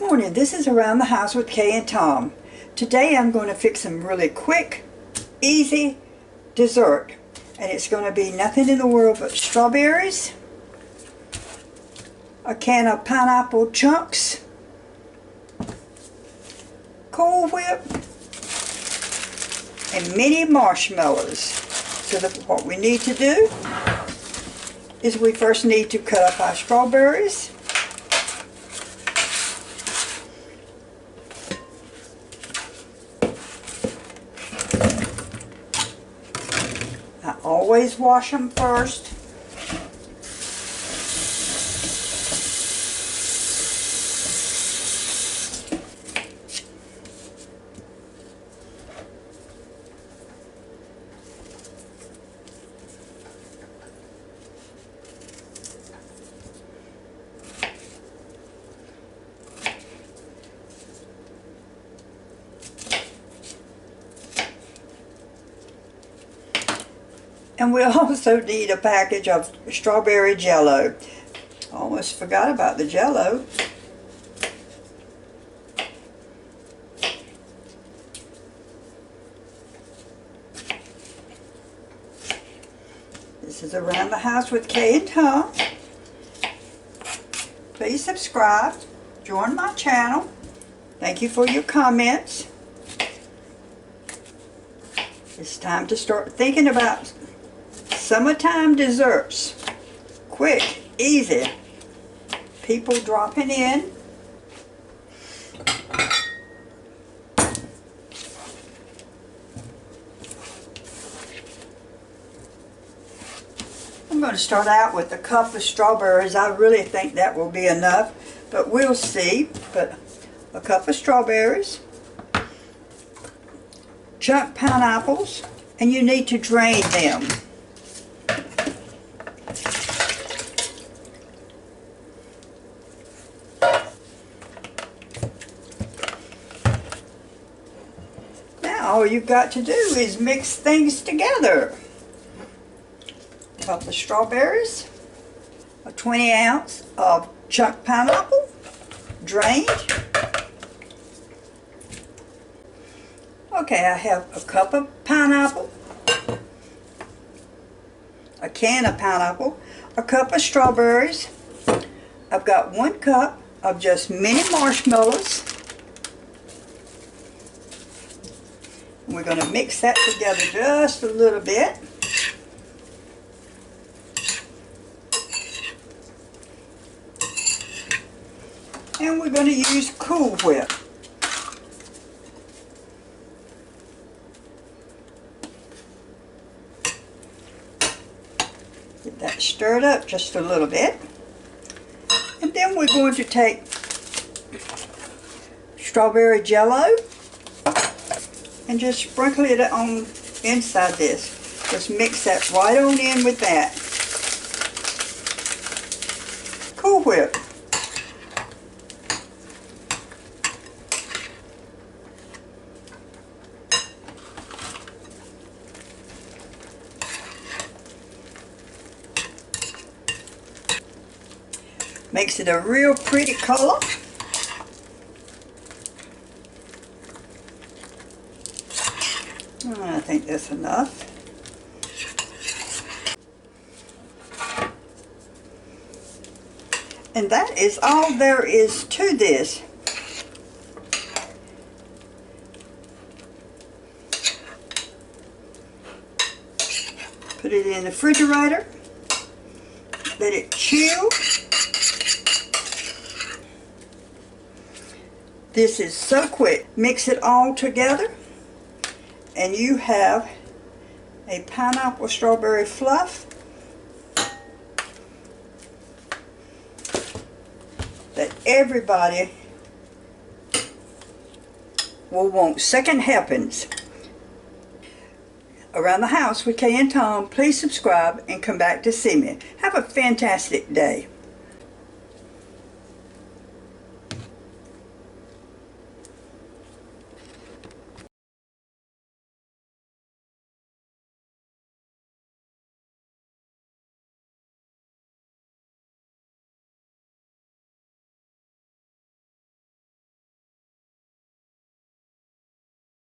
Morning, this is Around the House with Kay and Tom. Today I'm going to fix some really quick, easy dessert. And it's going to be nothing in the world but strawberries, a can of pineapple chunks, Kool Whip, and mini marshmallows. So what we need to do is we first need to cut up our strawberries. I always wash them first. And we also need a package of strawberry Jello. Almost forgot about the Jello. This is Around the House with Kay and Tom. Please subscribe. Join my channel. Thank you for your comments. It's time to start thinking about summertime desserts. Quick, easy. People dropping in. I'm going to start out with a cup of strawberries. I really think that will be enough, but we'll see. But a cup of strawberries, chunk pineapples, and you need to drain them. All you've got to do is mix things together. A couple of strawberries, a 20 ounce of chunk pineapple, drained. Okay, I have a cup of pineapple, a can of pineapple, a cup of strawberries. I've got 1 cup of just mini marshmallows. We're going to mix that together just a little bit. And we're going to use Kool Whip. Get that stirred up just a little bit. And then we're going to take strawberry Jello and just sprinkle it on inside this. Just mix that right on in with that. Kool Whip. Makes it a real pretty color. I think that's enough. And that is all there is to this. Put it in the refrigerator. Let it chill. This is so quick. Mix it all together, and you have a pineapple strawberry fluff that everybody will want second helpings. Around the House with Kay and Tom. Please subscribe and come back to see me. Have a fantastic day.